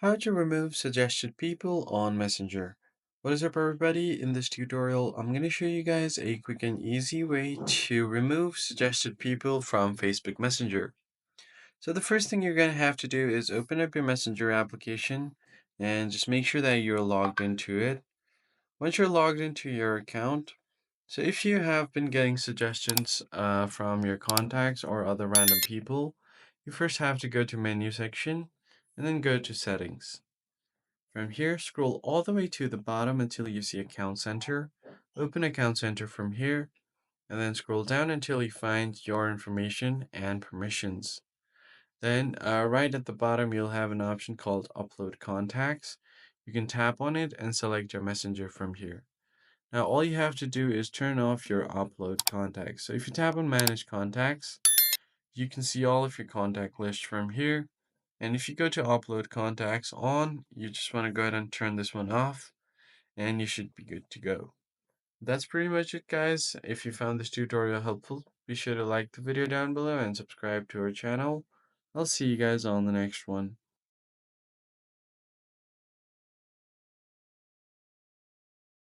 How to remove suggested people on Messenger. What is up everybody? In this tutorial, I'm going to show you guys a quick and easy way to remove suggested people from Facebook Messenger. So the first thing you're going to have to do is open up your Messenger application and just make sure that you're logged into it. Once you're logged into your account, so if you have been getting suggestions from your contacts or other random people, you first have to go to menu section and then go to settings. From here, scroll all the way to the bottom until you see Account Center. Open Account Center from here, and then scroll down until you find your information and permissions. Then, right at the bottom, you'll have an option called Upload Contacts. You can tap on it and select your messenger from here. Now, all you have to do is turn off your Upload Contacts. So if you tap on Manage Contacts, you can see all of your contact list from here. And if you go to Upload Contacts on, you just want to go ahead and turn this one off and you should be good to go. That's pretty much it, guys. If you found this tutorial helpful, be sure to like the video down below and subscribe to our channel. I'll see you guys on the next one.